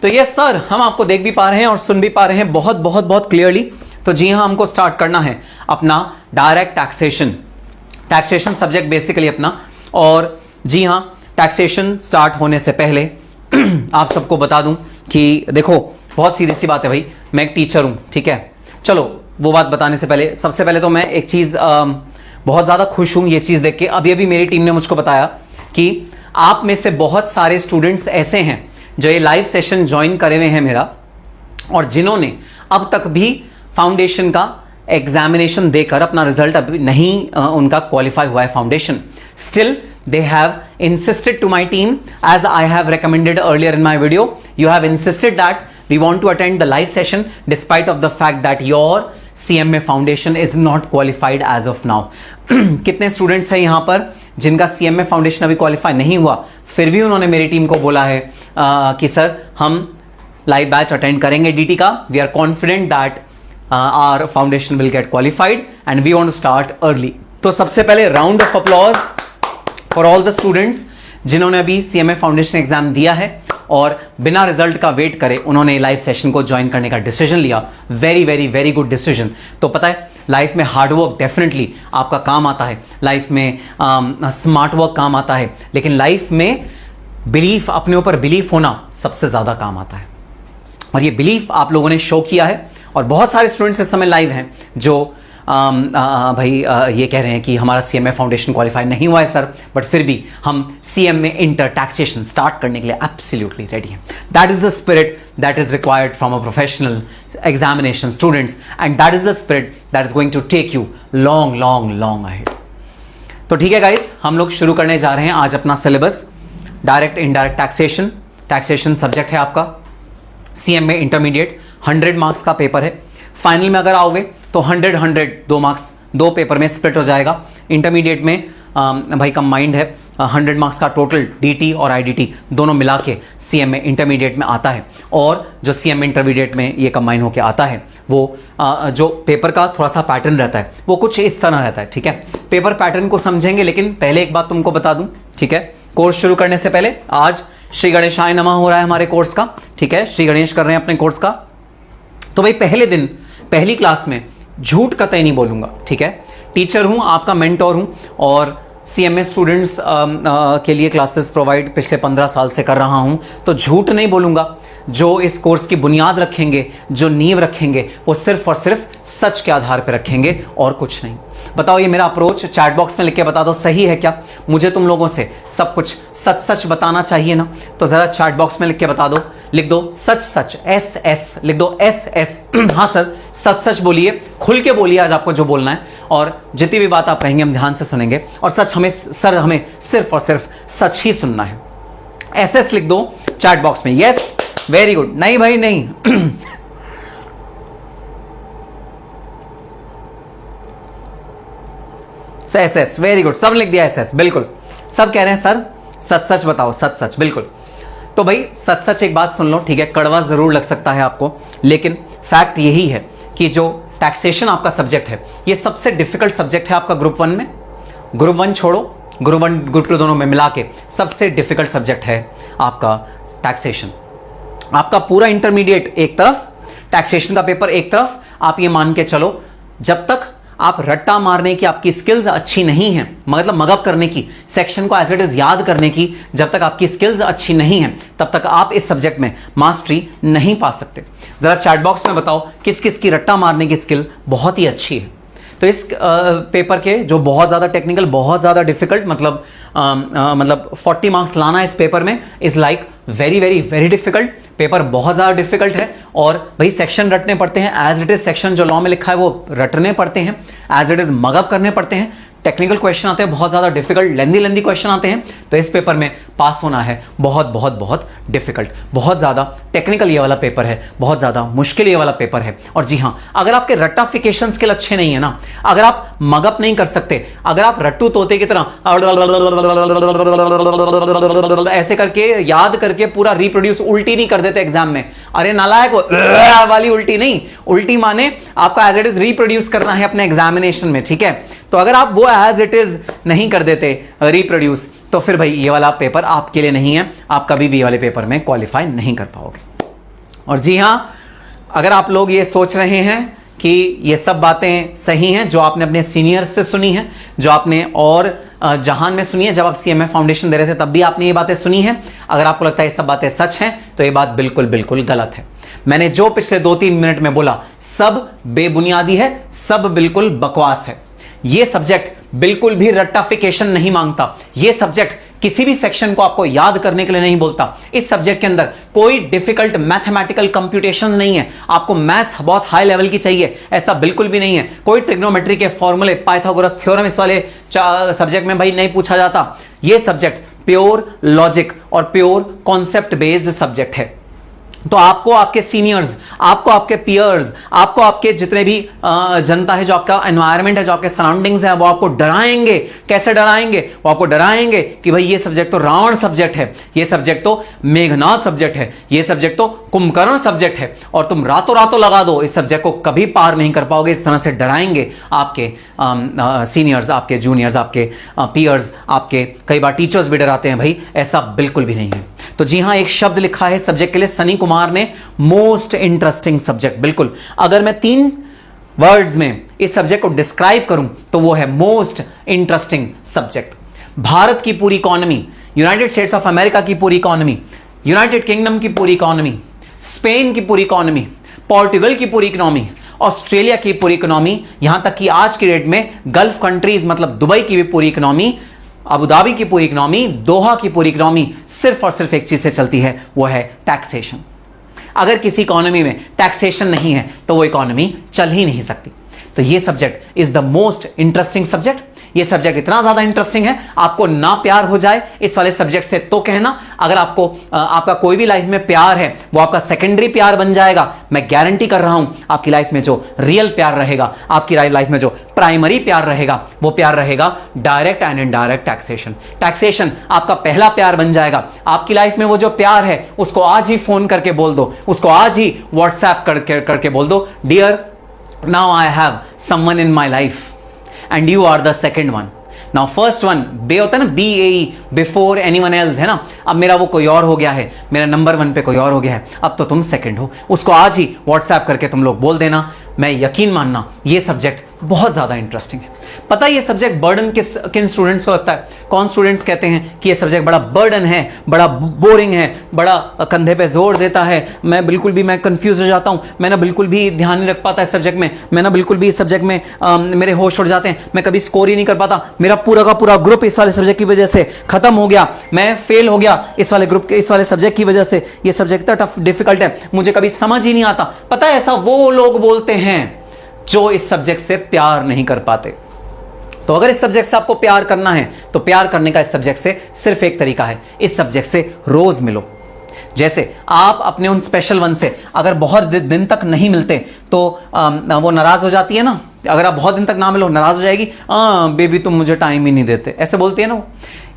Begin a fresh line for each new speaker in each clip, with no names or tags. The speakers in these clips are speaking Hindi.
तो ये सर हम आपको देख भी पा रहे हैं और सुन भी पा रहे हैं बहुत बहुत बहुत क्लियरली। तो जी हाँ, हमको स्टार्ट करना है अपना डायरेक्ट टैक्सेशन सब्जेक्ट बेसिकली अपना। और जी हाँ, टैक्सेशन स्टार्ट होने से पहले आप सबको बता दूं कि देखो बहुत सीधी सी बात है भाई, मैं एक टीचर हूं, ठीक है। चलो वो बात बताने से पहले सबसे पहले तो मैं एक चीज बहुत ज्यादा खुश हूं ये चीज देख के। अभी अभी मेरी टीम ने मुझको बताया कि आप में से बहुत सारे स्टूडेंट्स ऐसे हैं जो ये लाइव सेशन ज्वाइन करे हुए हैं मेरा, और जिन्होंने अब तक भी फाउंडेशन का एग्जामिनेशन देकर अपना रिजल्ट अभी नहीं उनका क्वालिफाई हुआ है foundation. Still they have insisted to my team, as I have recommended earlier in my video, you have insisted that we want to attend the live session despite of the fact that your CMA foundation is not qualified as of now. कितने स्टूडेंट्स हैं यहाँ पर जिनका CMA फाउंडेशन अभी क्वालिफाई नहीं हुआ, फिर भी उन्होंने मेरी टीम को बोला है कि सर हम लाइव बैच अटेंड करेंगे DT का। We are confident that our foundation will get qualified and we want to start early. तो सबसे पहले round of applause for all the students जिन्होंने अभी CMA फाउंडेशन एग्जाम दिया है और बिना रिजल्ट का वेट करे उन्होंने लाइव सेशन को ज्वाइन करने का डिसीजन लिया। Very very very good decision. तो पता है लाइफ में हार्डवर्क डेफिनेटली आपका काम आता है, लाइफ में स्मार्ट वर्क काम आता है, लेकिन लाइफ में बिलीफ, अपने ऊपर बिलीफ होना सबसे ज्यादा काम आता है। और ये बिलीफ आप लोगों ने शो किया है और बहुत सारे स्टूडेंट्स इस समय लाइव हैं जो ये कह रहे हैं कि हमारा CMA फाउंडेशन क्वालिफाई नहीं हुआ है सर, बट फिर भी हम CMA इंटर टैक्सेशन स्टार्ट करने के लिए एब्सोल्युटली रेडी हैं। That is the spirit that is required from a professional examination students and that is the spirit that is going to take you long long long ahead. तो ठीक है गाइस, हम लोग शुरू करने जा रहे हैं आज अपना syllabus. Direct indirect taxation subject है आपका CMA इंटरमीडिएट। 100 मार्क्स का पेपर है। फाइनल में अगर आओगे तो 100 2 मार्क्स 2 पेपर में स्प्लिट हो जाएगा। इंटरमीडिएट में भाई कंबाइंड है, 100 मार्क्स का टोटल DT और IDT दोनों मिला के CMA इंटरमीडिएट में आता है। और जो CMA इंटरमीडिएट में ये कंबाइन होके आता है वो जो पेपर का थोड़ा सा पैटर्न रहता है वो कुछ इस तरह रहता है, ठीक है। पेपर पैटर्न को समझेंगे, लेकिन पहले एक बात तुमको बता दूं, ठीक है। कोर्स शुरू करने से पहले आज श्री गणेशाय नमः हो रहा है हमारे कोर्स का, ठीक है। श्री गणेश कर रहे हैं अपने कोर्स का। तो भाई पहले दिन पहली क्लास में झूठ कतई नहीं बोलूंगा, ठीक है। टीचर हूं, आपका मेंटोर हूं और CMA स्टूडेंट्स के लिए क्लासेस प्रोवाइड पिछले 15 साल से कर रहा हूं, तो झूठ नहीं बोलूंगा। जो इस कोर्स की बुनियाद रखेंगे, जो नींव रखेंगे, वो सिर्फ और सिर्फ सच के आधार पर रखेंगे और कुछ नहीं। बताओ ये मेरा अप्रोच चैट बॉक्स में लिख के बता दो, सही है क्या? मुझे तुम लोगों से सब कुछ सच सच बताना चाहिए ना, तो जरा चैट बॉक्स में लिख के बता दो, लिख दो सच सच, SS लिख दो, SS। हाँ सर, सच सच बोलिए, खुल के बोलिए आज आपको जो बोलना है, और जितनी भी बात आप कहेंगे हम ध्यान से सुनेंगे। और सच हमें सर, हमें सिर्फ और सिर्फ सच ही सुनना है। SS लिख दो चैट बॉक्स में। Yes, very good. नहीं भाई नहीं। SS, वेरी गुड, सब लिख दिया SS, बिल्कुल। सब कह रहे हैं सर सच सच बताओ, सच सच, बिल्कुल। तो भाई सच सच एक बात सुन लो, ठीक है। कड़वा जरूर लग सकता है आपको, लेकिन फैक्ट यही है कि जो टैक्सेशन आपका सब्जेक्ट है ये सबसे डिफिकल्ट सब्जेक्ट है आपका ग्रुप 1 में। ग्रुप 1 छोड़ो, ग्रुप 1 ग्रुप 2 दोनों में मिला के सबसे डिफिकल्ट सब्जेक्ट है आपका टैक्सेशन। आपका पूरा इंटरमीडिएट एक तरफ, टैक्सेशन का पेपर एक तरफ। आप ये मान के चलो, जब तक आप रट्टा मारने की आपकी स्किल्स अच्छी नहीं है, मतलब मगअप करने की, सेक्शन को एज इट इज याद करने की जब तक आपकी स्किल्स अच्छी नहीं है, तब तक आप इस सब्जेक्ट में मास्टरी नहीं पा सकते। जरा चैट बॉक्स में बताओ किस किस की रट्टा मारने की स्किल बहुत ही अच्छी है। तो इस पेपर के जो बहुत ज़्यादा टेक्निकल, बहुत ज़्यादा डिफिकल्ट, मतलब 40 मार्क्स लाना इस पेपर में is like very very very difficult. Paper बहुत ज़्यादा डिफिकल्ट है और भाई सेक्शन रटने पड़ते हैं, एज इट इज सेक्शन जो लॉ में लिखा है वो रटने पड़ते हैं, एज इट इज मगअप करने पड़ते हैं। टेक्निकल क्वेश्चन आते हैं, बहुत ज़्यादा डिफिकल्ट, लेंदी क्वेश्चन आते हैं। तो इस पेपर में पास होना है बहुत बहुत बहुत डिफिकल्ट, बहुत ज़्यादा टेक्निकल ये वाला पेपर है, बहुत ज़्यादा मुश्किल ये वाला पेपर है। और जी हाँ, अगर आपके रट्टाफिकेशन स्किल अच्छे नहीं है ना, अगर आप मगअप नहीं कर सकते, अगर आप रट्टू तोते की तरह ऐसे करके याद करके पूरा रिप्रोड्यूस उल्टी नहीं कर देते एग्जाम में, अरे नालायक वाली उल्टी नहीं, उल्टी माने आपको एज इट इज रिप्रोड्यूस करना है अपने एग्जामिनेशन में, ठीक है। तो अगर आप वो एज इट इज नहीं कर देते रिप्रोड्यूस, तो फिर भाई ये वाला पेपर आपके लिए नहीं है, आप कभी भी ये वाले पेपर में क्वालिफाई नहीं कर पाओगे। और जी हां, अगर आप लोग ये सोच रहे हैं कि ये सब बातें सही हैं जो आपने अपने सीनियर्स से सुनी हैं, जो आपने और जहान में सुनी है, जब आप CMA फाउंडेशन दे रहे थे तब भी आपने ये बातें सुनी हैं, अगर आपको लगता है ये सब बातें सच हैं तो ये बात बिल्कुल बिल्कुल गलत है। मैंने जो पिछले 2-3 मिनट में बोला सब बेबुनियादी है, सब बिल्कुल बकवास है। ये सब्जेक्ट बिल्कुल भी रट्टाफिकेशन नहीं मांगता। ये सब्जेक्ट किसी भी सेक्शन को आपको याद करने के लिए नहीं बोलता। इस सब्जेक्ट के अंदर कोई डिफिकल्ट मैथमेटिकल कंप्यूटेशंस नहीं है। आपको मैथ्स बहुत हाई लेवल की चाहिए, ऐसा बिल्कुल भी नहीं है। कोई ट्रिग्नोमेट्री के फॉर्मूले, पाइथागोरस थ्योरम इस वाले सब्जेक्ट में भाई नहीं पूछा जाता। यह सब्जेक्ट प्योर लॉजिक और प्योर कॉन्सेप्ट बेस्ड सब्जेक्ट है। तो आपको आपके सीनियर्स, आपको आपके पियर्स, आपको आपके जितने भी जनता है, जो आपका एनवायरनमेंट है, जो आपके सराउंडिंग्स है, वो आपको डराएंगे। कैसे डराएंगे? वो आपको डराएंगे कि भाई ये सब्जेक्ट तो रावण सब्जेक्ट है, ये सब्जेक्ट तो मेघनाद सब्जेक्ट है, ये सब्जेक्ट तो कुंभकर्ण सब्जेक्ट है, और तुम रातों रातों लगा दो, इस सब्जेक्ट को कभी पार नहीं कर पाओगे। इस तरह से डराएंगे आपके सीनियर्स, आपके जूनियर्स, आपके पियर्स, आपके कई बार टीचर्स भी डराते हैं। भाई ऐसा बिल्कुल भी नहीं है। तो जी हां, एक शब्द लिखा है सब्जेक्ट के लिए सनी कुमार ने, मोस्ट इंटरेस्टिंग सब्जेक्ट। बिल्कुल, अगर मैं 3 वर्ड्स में इस सब्जेक्ट को डिस्क्राइब करूं तो वो है मोस्ट इंटरेस्टिंग सब्जेक्ट। भारत की पूरी economy, United states of America की पूरी इकोनॉमी, यूनाइटेड किंगडम की पूरी इकोनॉमी, स्पेन की पूरी इकोनॉमी, पोर्टुगल की पूरी इकोनॉमी, ऑस्ट्रेलिया की पूरी इकोनॉमी, यहां तक कि आज की डेट में गल्फ कंट्रीज मतलब दुबई की भी पूरी इकोनॉमी, अबू धाबी की पूरी इकोनॉमी, दोहा की पूरी इकोनॉमी सिर्फ और सिर्फ एक चीज से चलती है, वो है टैक्सेशन। अगर किसी इकोनॉमी में टैक्सेशन नहीं है तो वो इकोनॉमी चल ही नहीं सकती। तो ये subject is the most interesting subject. ये सब्जेक्ट इतना ज्यादा इंटरेस्टिंग है, आपको ना प्यार हो जाए इस वाले सब्जेक्ट से तो कहना। अगर आपको आपका कोई भी लाइफ में प्यार है, वो आपका सेकेंडरी प्यार बन जाएगा। मैं गारंटी कर रहा हूं, आपकी लाइफ में जो रियल प्यार रहेगा, आपकी लाइफ में जो प्राइमरी प्यार रहेगा, वो प्यार रहेगा direct and indirect taxation. Taxation आपका पहला प्यार बन जाएगा। आपकी लाइफ में वो जो प्यार है, उसको आज ही फोन करके बोल दो, उसको आज ही व्हाट्सएप करके बोल दो, dear, now I have someone in my life and you are the second one. Now first one बे होता है ना, BAE, बिफोर एनीवन एल्स, है ना। अब मेरा वो कोई और हो गया है, मेरा नंबर 1 पे कोई और हो गया है, अब तो तुम सेकंड हो। उसको आज ही व्हाट्सएप करके तुम लोग बोल देना। मैं यकीन मानना ये सब्जेक्ट बहुत ज्यादा इंटरेस्टिंग है। पता है ये सब्जेक्ट बर्डन किन स्टूडेंट्स को लगता है? कौन स्टूडेंट्स कहते हैं कि ये सब्जेक्ट बड़ा बर्डन है, बड़ा बोरिंग है, बड़ा कंधे पे जोर देता है, मैं कंफ्यूज हो जाता हूं, मैं ना बिल्कुल भी ध्यान नहीं रख पाता इस सब्जेक्ट में, मैं ना बिल्कुल भी इस सब्जेक्ट में मेरे होश उड़ जाते हैं, मैं कभी स्कोर ही नहीं कर पाता, मेरा पूरा का पूरा ग्रुप इस वाले सब्जेक्ट की वजह से खत्म हो गया, मैं फेल हो गया इस वाले ग्रुप के, इस वाले सब्जेक्ट की वजह से, ये सब्जेक्ट इतना टफ डिफिकल्ट है, मुझे कभी समझ ही नहीं आता। पता है, ऐसा वो लोग बोलते हैं जो इस सब्जेक्ट से प्यार नहीं कर पाते। तो अगर इस सब्जेक्ट से आपको प्यार करना है तो प्यार करने का इस सब्जेक्ट से सिर्फ एक तरीका है, इस सब्जेक्ट से रोज मिलो। जैसे आप अपने उन स्पेशल वन से अगर बहुत दिन तक नहीं मिलते तो वो नाराज हो जाती है ना। अगर आप बहुत दिन तक ना मिलो, नाराज हो जाएगी, बेबी तुम मुझे टाइम ही नहीं देते, ऐसे बोलती है ना वो।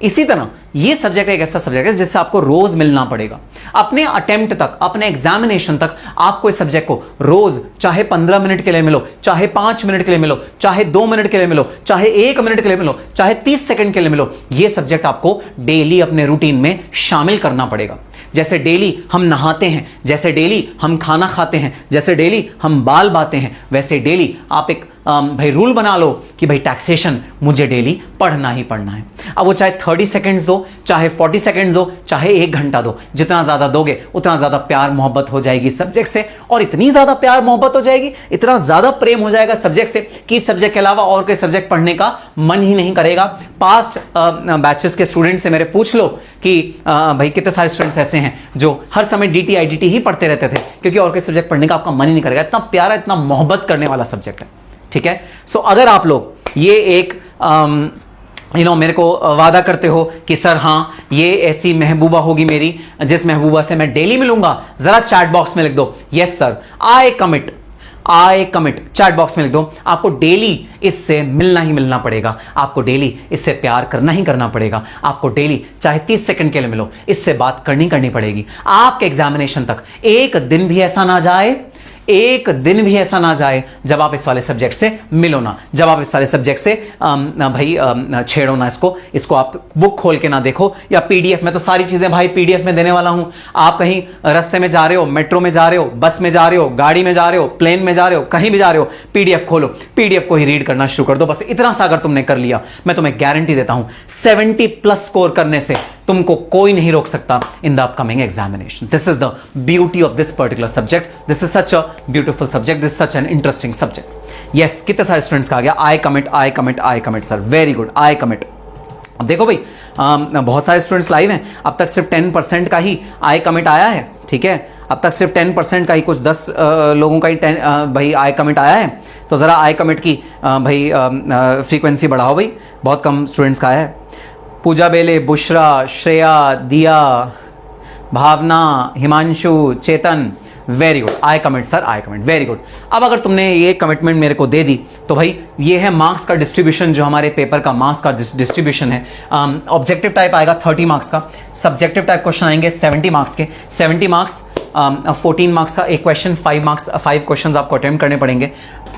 इसी तरह ये सब्जेक्ट एक ऐसा सब्जेक्ट है जिससे आपको रोज मिलना पड़ेगा। अपने अटेम्प्ट तक, अपने एग्जामिनेशन तक आपको इस सब्जेक्ट को रोज, चाहे 15 मिनट के लिए मिलो, चाहे 5 मिनट के लिए मिलो, चाहे 2 मिनट के लिए मिलो, चाहे 1 मिनट के लिए मिलो, चाहे 30 सेकंड के लिए मिलो, ये सब्जेक्ट आपको डेली अपने रूटीन में शामिल करना पड़ेगा। जैसे डेली हम नहाते हैं, जैसे डेली हम खाना खाते हैं, जैसे डेली हम बाल बाते हैं, वैसे डेली आप एक भाई रूल बना लो कि भाई टैक्सेशन मुझे डेली पढ़ना ही पढ़ना है। अब वो चाहे 30 सेकंड्स दो, चाहे 40 सेकंड्स दो, चाहे 1 घंटा दो, जितना ज्यादा दोगे उतना ज्यादा प्यार मोहब्बत हो जाएगी सब्जेक्ट से, और इतनी ज्यादा प्यार मोहब्बत हो जाएगी, इतना ज्यादा प्रेम हो जाएगा सब्जेक्ट से कि सब्जेक्ट के अलावा और कोई सब्जेक्ट पढ़ने का मन ही नहीं करेगा। पास्ट बैचेस के स्टूडेंट से मेरे पूछ लो कि भाई कितने सारे स्टूडेंट्स ऐसे हैं जो हर समय DT IDT ही पढ़ते रहते थे, क्योंकि और कोई सब्जेक्ट पढ़ने का आपका मन ही नहीं करेगा। इतना प्यारा, इतना मोहब्बत करने वाला सब्जेक्ट है। ठीक है, सो अगर आप लोग ये एक मेरे को वादा करते हो कि सर हाँ, ये ऐसी महबूबा होगी मेरी जिस महबूबा से मैं डेली मिलूंगा, जरा चैट बॉक्स में लिख दो, yes sir, I commit, chat box में लिख दो। आपको डेली इससे मिलना ही मिलना पड़ेगा, आपको डेली इससे प्यार करना ही करना पड़ेगा, आपको डेली चाहे 30 सेकंड के लिए मिलो, इससे बात करनी पड़ेगी। आपके एग्जामिनेशन तक एक दिन भी ऐसा ना जाए, एक दिन भी ऐसा ना जाए जब आप इस वाले सब्जेक्ट से मिलो ना, जब आप इस वाले सब्जेक्ट से भाई छेड़ो ना इसको आप बुक खोल के ना देखो या पीडीएफ में। तो सारी चीजें भाई पीडीएफ में देने वाला हूं। आप कहीं रास्ते में जा रहे हो, मेट्रो में जा रहे हो, बस में जा रहे हो, गाड़ी में जा रहे हो, प्लेन में जा रहे हो, कहीं भी जा रहे हो, पीडीएफ खोलो, पीडीएफ को ही रीड करना शुरू कर दो। बस इतना सा अगर तुमने कर लिया, मैं तुम्हें गारंटी देता हूं 70+ स्कोर करने से तुमको कोई नहीं रोक सकता in the upcoming examination. This is the beauty of this particular subject, this is such a beautiful subject, this such an interesting subject. Yes, कितने सारे स्टूडेंट्स का आ गया I commit, I commit, I commit sir, very good, I commit. अब देखो भाई बहुत सारे स्टूडेंट्स लाइव हैं, अब तक सिर्फ 10% का ही आई कमिट आया है, ठीक है, अब तक सिर्फ 10% का ही, कुछ 10 लोगों का ही भाई आई कमिट आया है। तो ज़रा आई कमिट की भाई फ्रीक्वेंसी बढ़ाओ भाई, बहुत कम स्टूडेंट्स का आया है। पूजा बेले, Bushra, Shreya, Diya, Bhavana, Himanshu, Chetan, very good, I commit sir, I commit, very good. अब अगर तुमने ये कमिटमेंट मेरे को दे दी तो भाई ये है मार्क्स का डिस्ट्रीब्यूशन, जो हमारे पेपर का मार्क्स का डिस्ट्रीब्यूशन है। ऑब्जेक्टिव टाइप आएगा 30 मार्क्स का, सब्जेक्टिव टाइप क्वेश्चन आएंगे 70 मार्क्स के, 70 मार्क्स 14 मार्क्स का एक क्वेश्चन, 5 मार्क्स 5 क्वेश्चन आपको अटेम्प्ट करने पड़ेंगे।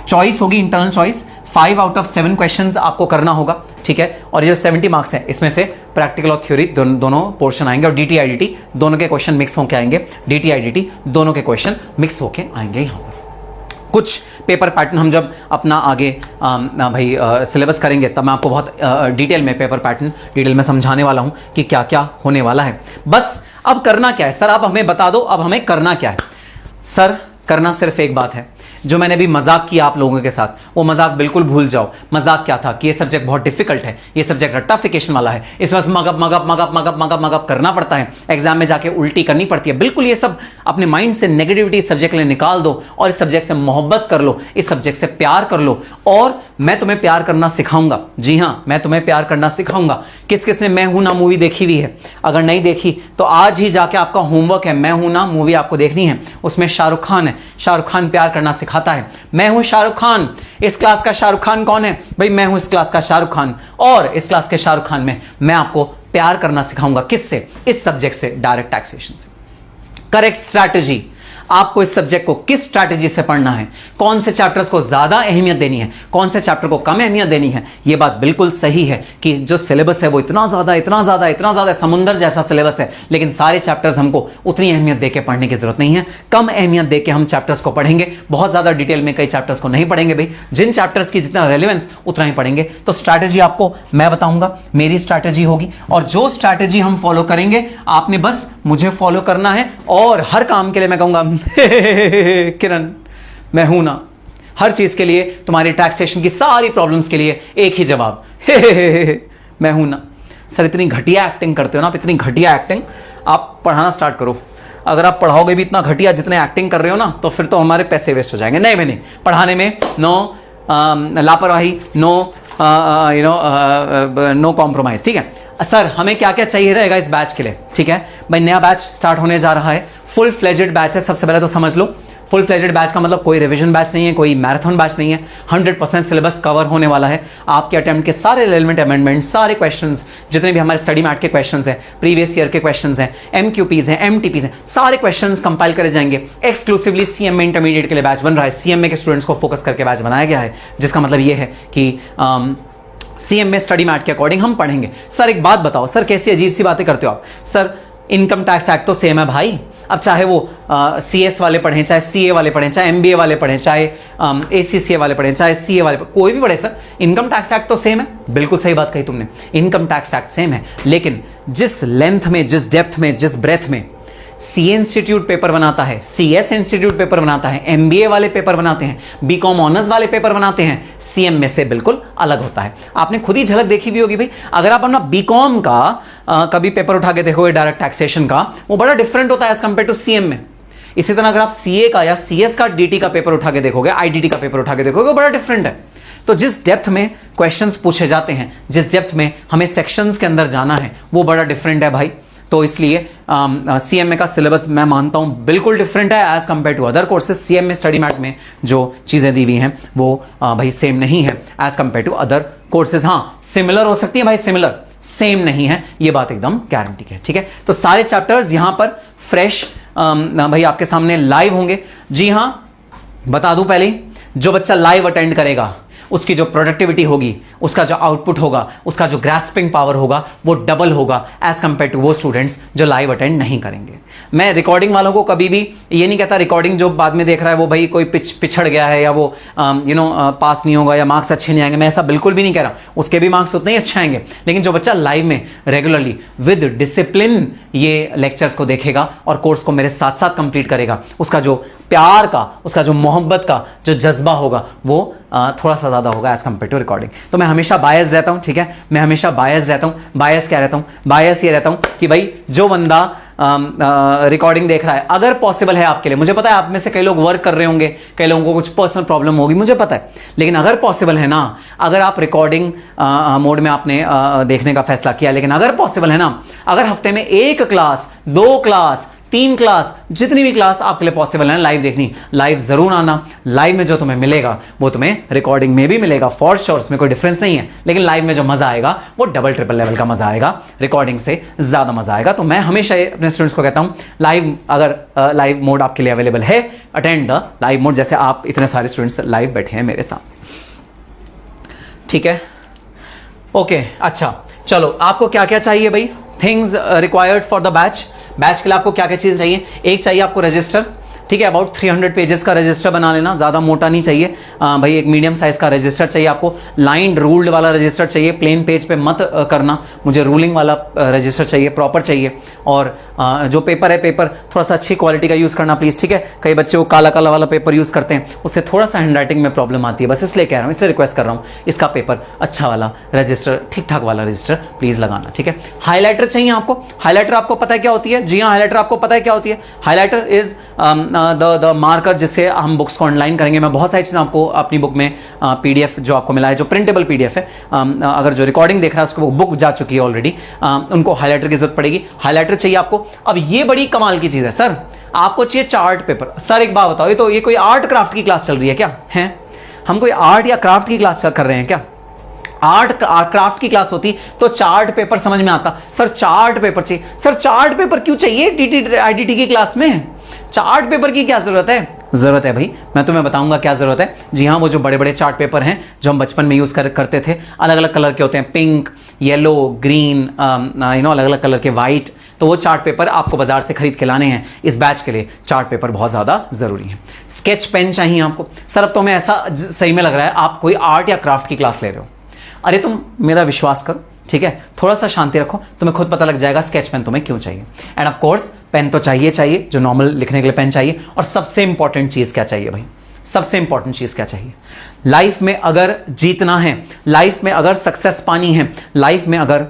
चॉइस होगी, internal choice, 5 out of 7 questions आपको करना होगा, ठीक है। और ये जो 70 मार्क्स है इसमें से प्रैक्टिकल और थ्योरी दोनों पोर्शन आएंगे, और डीटी आईडीटी दोनों के क्वेश्चन मिक्स होकर आएंगे, डीटी आईडीटी दोनों के क्वेश्चन मिक्स होके आएंगे। यहाँ पर कुछ पेपर पैटर्न हम जब अपना आगे भाई सिलेबस करेंगे तब मैं आपको बहुत डिटेल में पेपर पैटर्न डिटेल में समझाने वाला हूं कि क्या क्या होने वाला है। बस अब करना क्या है सर, आप हमें बता दो अब हमें करना क्या है। सर करना सिर्फ एक बात है, जो मैंने भी मजाक किया आप लोगों के साथ, वो मजाक बिल्कुल भूल जाओ। मजाक क्या था कि ये सब्जेक्ट बहुत डिफिकल्ट है, ये सब्जेक्ट रट्टाफिकेशन वाला है, इसमें मगअप करना पड़ता है, एग्जाम में जाके उल्टी करनी पड़ती है। बिल्कुल ये सब अपने माइंड से नेगेटिविटी सब्जेक्ट ले निकाल दो और इस सब्जेक्ट से मोहब्बत कर लो, इस सब्जेक्ट से प्यार कर लो, और मैं तुम्हें प्यार करना सिखाऊंगा। जी हाँ, मैं तुम्हें प्यार करना सिखाऊंगा। किस किस ने मैं हूं ना मूवी देखी हुई है? अगर नहीं देखी तो आज ही जाके आपका होमवर्क है, मैं हूं ना मूवी आपको देखनी है। उसमें शाहरुख खान है, शाहरुख खान प्यार करना सिखाता है। मैं हूं शाहरुख खान, इस क्लास का शाहरुख खान कौन है भाई? मैं हूं इस क्लास का शाहरुख खान, और इस क्लास के शाहरुख खान में मैं आपको प्यार करना सिखाऊंगा। किससे? इस सब्जेक्ट से, डायरेक्ट टैक्सेशन से। करेक्ट स्ट्रैटेजी, आपको इस सब्जेक्ट को किस स्ट्रैटेजी से पढ़ना है, कौन से चैप्टर्स को ज्यादा अहमियत देनी है, कौन से चैप्टर को कम अहमियत देनी है, यह बात बिल्कुल सही है कि जो सिलेबस है वो इतना ज्यादा समुंदर जैसा सिलेबस है, लेकिन सारे चैप्टर्स हमको उतनी अहमियत देके पढ़ने की जरूरत नहीं है। कम अहमियत देके हम चैप्टर्स को पढ़ेंगे, बहुत ज्यादा डिटेल में कई चैप्टर्स को नहीं पढ़ेंगे भाई, जिन चैप्टर्स की जितना रेलेवेंस उतना ही पढ़ेंगे। तो स्ट्रैटेजी आपको मैं बताऊंगा, मेरी स्ट्रैटेजी होगी, और जो स्ट्रैटेजी हम फॉलो करेंगे आपने बस मुझे फॉलो करना है। और हर काम के लिए मैं कहूंगा किरण मैं हूं ना, हर चीज के लिए, तुम्हारी टैक्सेशन की सारी प्रॉब्लम्स के लिए एक ही जवाब, मैं हूं ना। सर इतनी घटिया एक्टिंग करते हो ना आप, इतनी घटिया एक्टिंग, आप पढ़ाना स्टार्ट करो। अगर आप पढ़ाओगे भी इतना घटिया जितने एक्टिंग कर रहे हो ना, तो फिर तो हमारे पैसे वेस्ट हो जाएंगे। नहीं मैंने पढ़ाने में नो लापरवाही, नो नो कॉम्प्रोमाइज, ठीक है। सर हमें क्या क्या चाहिए रहेगा इस बैच के लिए? ठीक है भाई, नया बैच स्टार्ट होने जा रहा है, फुल फ्लेजेड बैच है। सबसे पहले तो समझ लो, फुल फ्लेजेड बैच का मतलब कोई रिवीजन बैच नहीं है, कोई मैराथन बैच नहीं है। 100% सिलेबस कवर होने वाला है। आपके अटेम्प्ट के सारे रेलेवेंट अमेंडमेंट, सारे क्वेश्चंस, जितने भी हमारे स्टडी मैट के क्वेश्चंस हैं, प्रीवियस ईयर के क्वेश्चंस हैं, एमक्यूपीज हैं, एमटीपीज हैं, सारे क्वेश्चंस कंपाइल करे जाएंगे। एक्सक्लूसिवली सीएमए इंटरमीडिएट के लिए बैच बन रहा है, सीएमए के स्टूडेंट्स को फोकस करके बैच बनाया गया है, जिसका मतलब ये है कि सीएम में स्टडी मैट के अकॉर्डिंग हम पढ़ेंगे। सर एक बात बताओ, सर कैसी अजीब सी बातें करते हो आप? सर इनकम टैक्स एक्ट तो सेम है भाई, अब चाहे वो सीएस वाले पढ़ें, चाहे सीए वाले पढ़ें, चाहे एमबीए वाले पढ़ें, चाहे एसीसीए वाले पढ़ें, चाहे सीए वाले पढ़ें, कोई भी पढ़े सर, इनकम टैक्स एक्ट तो सेम है। बिल्कुल सही बात कही तुमने, इनकम टैक्स एक्ट सेम है, लेकिन जिस लेंथ में, जिस डेप्थ में, जिस ब्रेथ में सीए इंस्टीट्यूट पेपर बनाता है, सीएस इंस्टीट्यूट पेपर बनाता है, एमबीए वाले पेपर बनाते हैं, बीकॉम ऑनर्स वाले पेपर बनाते हैं, सीएम में से बिल्कुल अलग होता है। आपने खुद ही झलक देखी भी होगी भाई, अगर आप अपना बीकॉम का कभी पेपर उठा के देखोगे डायरेक्ट टैक्सेशन का, वो बड़ा डिफरेंट होता है एज कंपेयर टू सीएम में। इसी तरह अगर आप सीए का या सीएस का डीटी का पेपर उठा के देखोगे, आईडीटी का पेपर उठा के देखोगे, वो बड़ा डिफरेंट है। तो जिस डेप्थ में क्वेश्चंस पूछे जाते हैं, जिस डेप्थ में हमें सेक्शंस के अंदर जाना है, वो बड़ा डिफरेंट है भाई। तो इसलिए सीएमए का सिलेबस मैं मानता हूं बिल्कुल डिफरेंट है as compare to other courses. CMA study mat में जो चीजें दी हुई हैं वो भाई सेम नहीं है as compare to other courses. हाँ सिमिलर हो सकती है भाई, सिमिलर, सेम नहीं है, ये बात एकदम गारंटी है, ठीक है। तो सारे चैप्टर्स यहां पर फ्रेश भाई आपके सामने लाइव होंगे। जी हाँ, बता दूं पहले ही, जो बच्चा लाइव अटेंड करेगा उसकी जो प्रोडक्टिविटी होगी, उसका जो आउटपुट होगा, उसका जो ग्रास्पिंग पावर होगा वो डबल होगा एज कंपेयर टू वो स्टूडेंट्स जो लाइव अटेंड नहीं करेंगे। मैं रिकॉर्डिंग वालों को कभी भी ये नहीं कहता रिकॉर्डिंग जो बाद में देख रहा है वो भाई कोई पिछड़ गया है या वो पास नहीं होगा या मार्क्स अच्छे नहीं आएंगे, मैं ऐसा बिल्कुल भी नहीं कह रहा। उसके भी मार्क्स उतने ही अच्छे आएंगे, लेकिन जो बच्चा लाइव में रेगुलरली विद डिसिप्लिन ये लेक्चर्स को देखेगा और कोर्स को मेरे साथ साथ कंप्लीट करेगा, उसका जो प्यार का, उसका जो मोहब्बत का जो जज्बा होगा वो थोड़ा सा ज्यादा होगा एज कंपेयर टू रिकॉर्डिंग। तो मैं हमेशा बायस रहता हूं, ठीक है, मैं हमेशा बायस रहता हूं। बायस क्या रहता हूं? बायस ये रहता हूं कि भाई जो बंदा रिकॉर्डिंग देख रहा है, अगर पॉसिबल है आपके लिए, मुझे पता है आप में से कई लोग वर्क कर रहे होंगे, कई लोगों को कुछ पर्सनल प्रॉब्लम होगी, मुझे पता है, लेकिन अगर पॉसिबल है ना, अगर आप रिकॉर्डिंग मोड में आपने देखने का फैसला किया, लेकिन अगर पॉसिबल है ना, अगर हफ्ते में 1 क्लास, 2 क्लास, 3 क्लास, जितनी भी क्लास आपके लिए पॉसिबल है लाइव देखनी, लाइव जरूर आना। लाइव में जो तुम्हें मिलेगा वो तुम्हें रिकॉर्डिंग में भी मिलेगा फॉर श्योर, इसमें कोई डिफरेंस नहीं है, लेकिन लाइव में जो मजा आएगा वो डबल ट्रिपल लेवल का मजा आएगा, रिकॉर्डिंग से ज्यादा मजा आएगा। तो मैं हमेशा अपने स्टूडेंट्स को कहता हूं लाइव, अगर लाइव मोड आपके लिए अवेलेबल है, अटेंड द लाइव मोड, जैसे आप इतने सारे स्टूडेंट्स लाइव बैठे हैं मेरे साथ, ठीक है। ओके, अच्छा चलो, आपको क्या क्या चाहिए भाई? Things required for the batch के लिए आपको क्या क्या चीज़ें चाहिए? एक चाहिए आपको रजिस्टर, ठीक है, अबाउट 300 पेजेस का रजिस्टर बना लेना, ज़्यादा मोटा नहीं चाहिए भाई, एक मीडियम साइज का रजिस्टर चाहिए आपको, लाइंड रूल्ड वाला रजिस्टर चाहिए, प्लेन पेज पे मत करना, मुझे रूलिंग वाला रजिस्टर चाहिए, प्रॉपर चाहिए। और जो पेपर है, पेपर थोड़ा सा अच्छी क्वालिटी का यूज़ करना प्लीज़, ठीक है। कई बच्चे वो काला काला वाला पेपर यूज़ करते हैं, उससे थोड़ा सा हैंडराइटिंग में प्रॉब्लम आती है, बस इसलिए कह रहा हूँ, इसलिए रिक्वेस्ट कर रहा हूँ, इसका पेपर अच्छा वाला रजिस्टर, ठीक ठाक वाला रजिस्टर प्लीज़ लगाना, ठीक है। हाईलाइटर चाहिए आपको, हाईलाइटर आपको पता है क्या होती है? जी हाँ, हाईलाइटर आपको पता है क्या होती है? हाईलाइटर इज द मार्कर जिससे हम बुक्स को अंडरलाइन करेंगे। मैं बहुत सारी चीज़ें आपको अपनी बुक में पीडीएफ जो आपको मिला है, जो प्रिंटेबल पीडीएफ है, अगर जो रिकॉर्डिंग देख रहा है उसको वो बुक जा चुकी है ऑलरेडी, उनको हाईलाइटर की जरूरत पड़ेगी। हाईलाइटर चाहिए आपको। अब ये बड़ी कमाल की चीज़ है सर, आपको चाहिए चार्ट पेपर। सर एक बात बताओ, ये कोई आर्ट क्राफ्ट की क्लास चल रही है क्या? है, हम कोई आर्ट या क्राफ्ट की क्लास कर रहे हैं क्या? आर्ट क्राफ्ट की क्लास होती तो चार्ट पेपर समझ में आता। सर चार्ट पेपर चाहिए। सर चार्ट पेपर क्यों चाहिए आईडीटी की क्लास में? चार्ट पेपर की क्या जरूरत है? जरूरत है भाई, मैं तुम्हें बताऊंगा क्या जरूरत है। जी हाँ, वो जो बड़े बड़े चार्ट पेपर हैं जो हम बचपन में यूज करते थे, अलग अलग कलर के होते हैं, पिंक, येलो, ग्रीन, अलग अलग कलर के, व्हाइट, तो वो चार्ट पेपर आपको बाजार से खरीद के लाने हैं। इस बैच के लिए चार्ट पेपर बहुत ज्यादा जरूरी है। स्केच पेन चाहिए आपको। सर अब तो हमें ऐसा सही में लग रहा है आप कोई आर्ट या क्राफ्ट की क्लास ले रहे हो। अरे तुम मेरा विश्वास करो, ठीक है, थोड़ा सा शांति रखो, तुम्हें खुद पता लग जाएगा स्केच पेन तुम्हें क्यों चाहिए। एंड ऑफ कोर्स पेन तो चाहिए, जो नॉर्मल लिखने के लिए पेन चाहिए। और सबसे इंपॉर्टेंट चीज क्या चाहिए भाई? सबसे इंपॉर्टेंट चीज क्या चाहिए? लाइफ में अगर जीतना है, लाइफ में अगर सक्सेस पानी है, लाइफ में अगर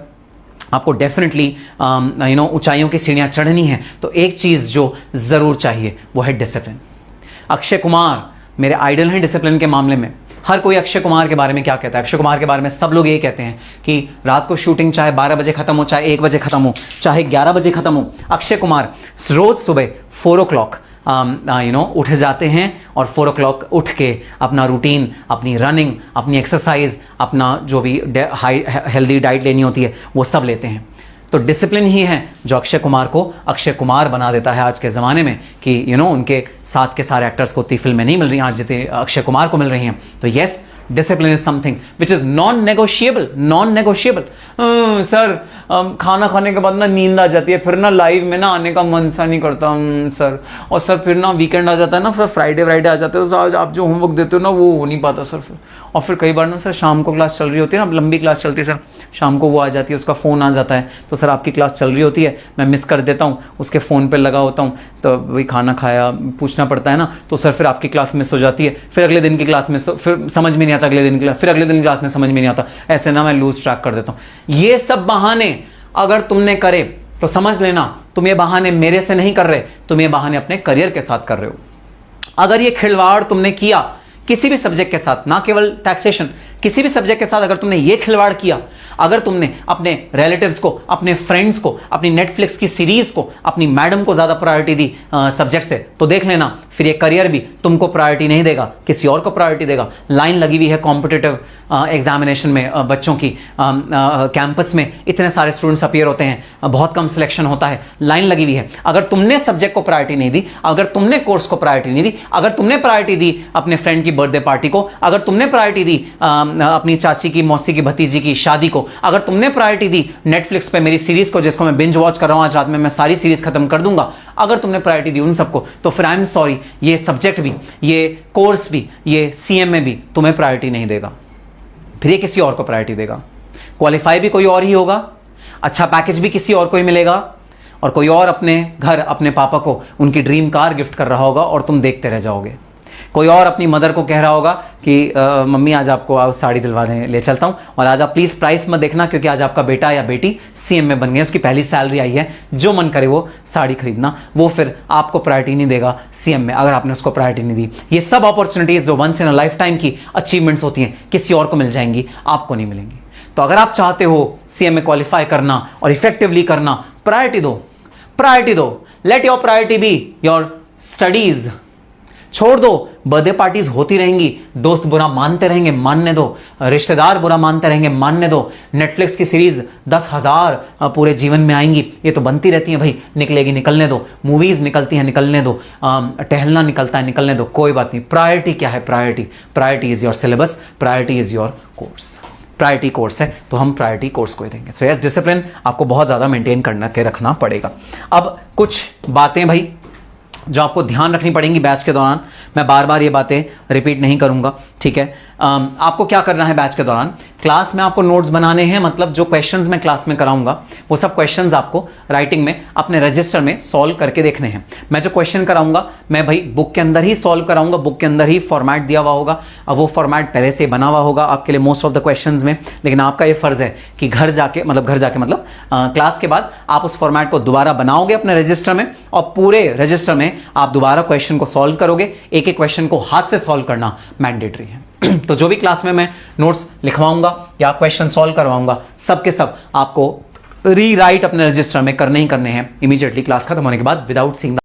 आपको डेफिनेटली ऊंचाइयों की सीढ़ियां चढ़नी है, तो एक चीज जो जरूर चाहिए वो है डिसिप्लिन। अक्षय कुमार मेरे आइडल हैं डिसिप्लिन के मामले में। हर कोई अक्षय कुमार के बारे में क्या कहता है? अक्षय कुमार के बारे में सब लोग ये कहते हैं कि रात को शूटिंग चाहे 12 बजे खत्म हो, चाहे 1 बजे खत्म हो, चाहे 11 बजे खत्म हो, अक्षय कुमार रोज सुबह 4 o'clock उठ जाते हैं और 4 o'clock उठ के अपना रूटीन, अपनी रनिंग, अपनी एक्सरसाइज, अपना जो भी हेल्दी डाइट लेनी होती है वो सब लेते हैं। तो डिसिप्लिन ही है जो अक्षय कुमार को अक्षय कुमार बना देता है आज के ज़माने में कि उनके साथ के सारे एक्टर्स को उतनी फिल्में नहीं मिल रही आज जितने अक्षय कुमार को मिल रही हैं। तो yes, discipline is something which is non negotiable. Sir खाना खाने के बाद ना नींद आ जाती है, फिर ना लाइव में ना आने का मन सा नहीं करता सर, और सर फिर ना वीकेंड आ जाता है ना, फिर फ्राइडे आ जाते हो, तो आज आप जो होमवर्क देते हो ना वो हो नहीं पाता सर। और फिर कई बार ना सर शाम को क्लास चल रही होती है ना, लंबी क्लास चलती है सर, शाम को वो आ जाती है, उसका फ़ोन आ जाता है, तो सर आपकी क्लास चल रही होती है, मैं मिस कर देता हूँ, उसके फ़ोन पर लगा होता हूँ, तो वही खाना खाया पूछना पड़ता है ना, तो सर फिर आपकी क्लास मिस हो जाती है, फिर अगले दिन की क्लास में फिर समझ में नहीं आता, अगले दिन की क्लास में समझ में नहीं आता, ऐसे ना मैं लूज ट्रैक कर देता हूँ। ये सब बहाने अगर तुमने करे तो समझ लेना तुम ये बहाने मेरे से नहीं कर रहे, तुम ये बहाने अपने करियर के साथ कर रहे हो। अगर ये खिलवाड़ तुमने किया किसी भी सब्जेक्ट के साथ, ना केवल टैक्सेशन, किसी भी सब्जेक्ट के साथ अगर तुमने ये खिलवाड़ किया, अगर तुमने अपने रिलेटिव्स को, अपने फ्रेंड्स को, अपनी नेटफ्लिक्स की सीरीज को, अपनी मैडम को ज्यादा प्रायोरिटी दी सब्जेक्ट से, तो देख लेना फिर ये करियर भी तुमको प्रायोरिटी नहीं देगा, किसी और को प्रायोरिटी देगा। लाइन लगी हुई है कॉम्पिटिटिव एग्जामिनेशन में बच्चों की, कैंपस में इतने सारे स्टूडेंट्स अपीयर होते हैं, बहुत कम सिलेक्शन होता है, लाइन लगी हुई है। अगर तुमने सब्जेक्ट को प्रायोरिटी नहीं दी, अगर तुमने कोर्स को प्रायोरिटी नहीं दी, अगर तुमने प्रायोरिटी दी अपने फ्रेंड की बर्थडे पार्टी को, अगर तुमने प्रायोरिटी दी अपनी चाची की, मौसी की, भतीजी की शादी को, अगर तुमने प्रायोरिटी दी नेटफ्लिक्स पे मेरी सीरीज को, जिसको मैं बिंज वॉच कर रहा हूं, आज रात में मैं सारी सीरीज खत्म कर दूंगा, अगर तुमने प्रायोरिटी दी उन सबको, तो फिर आई एम सॉरी, ये सब्जेक्ट भी, ये कोर्स भी, ये सीएमए भी तुम्हें प्रायोरिटी नहीं देगा, फिर ये किसी और को प्रायोरिटी देगा। क्वालिफाई भी कोई और ही होगा, अच्छा पैकेज भी किसी और को ही मिलेगा, और कोई और अपने घर, अपने पापा को उनकी ड्रीम कार गिफ्ट कर रहा होगा और तुम देखते रह जाओगे। कोई और अपनी मदर को कह रहा होगा कि मम्मी आज आपको साड़ी दिलवाने ले चलता हूं, और आज आप प्लीज प्राइस मत देखना क्योंकि आज आपका बेटा या बेटी सीएम में बन गए, उसकी पहली सैलरी आई है, जो मन करे वो साड़ी खरीदना। वो फिर आपको प्रायोरिटी नहीं देगा सीएम में, अगर आपने उसको प्रायोरिटी नहीं दी। ये सब अपॉर्चुनिटीज जो once in a life time की अचीवमेंट्स होती हैं, किसी और को मिल जाएंगी, आपको नहीं मिलेंगी। तो अगर आप चाहते हो सीएम में क्वालिफाई करना और इफेक्टिवली करना, प्रायोरिटी दो, प्रायोरिटी दो। Let your priority be your studies. छोड़ दो, बर्थडे पार्टीज होती रहेंगी, दोस्त बुरा मानते रहेंगे, मानने दो, रिश्तेदार बुरा मानते रहेंगे, मानने दो, नेटफ्लिक्स की सीरीज 10,000 पूरे जीवन में आएंगी, ये तो बनती रहती है भाई, निकलेगी निकलने दो, मूवीज निकलती हैं निकलने दो, टहलना निकलता है निकलने दो, कोई बात नहीं। प्रायोरिटी क्या है? Priority is your syllabus, priority is your course. Priority course है तो हम प्रायोरिटी कोर्स को ही देंगे। सो यस, डिसिप्लिन आपको बहुत ज्यादा मेंटेन करना के रखना पड़ेगा। अब कुछ बातें भाई जो आपको ध्यान रखनी पड़ेंगी बैच के दौरान, मैं बार बार ये बातें रिपीट नहीं करूंगा, ठीक है। आपको क्या करना है बैच के दौरान, क्लास में आपको नोट्स बनाने हैं, मतलब जो क्वेश्चंस मैं क्लास में कराऊंगा वो सब क्वेश्चंस आपको राइटिंग में अपने रजिस्टर में सॉल्व करके देखने हैं। मैं जो क्वेश्चन कराऊंगा मैं भाई बुक के अंदर ही सॉल्व कराऊंगा, बुक के अंदर ही फॉर्मेट दिया हुआ होगा, अब वो फॉर्मेट पहले से बना हुआ होगा आपके लिए मोस्ट ऑफ द क्वेश्चंस में, लेकिन आपका ये फर्ज है कि घर जाके मतलब क्लास के बाद आप उस फॉर्मेट को दोबारा बनाओगे अपने रजिस्टर में, और पूरे रजिस्टर में आप दोबारा क्वेश्चन को सॉल्व करोगे। एक एक क्वेश्चन को हाथ से सॉल्व करना मैंडेटरी है। तो जो भी क्लास में मैं नोट्स लिखवाऊंगा या क्वेश्चन सॉल्व करवाऊंगा, सब के सब आपको रीराइट अपने रजिस्टर में करने ही करने हैं इमीडिएटली क्लास खत्म होने के बाद, विदाउट सीइंग द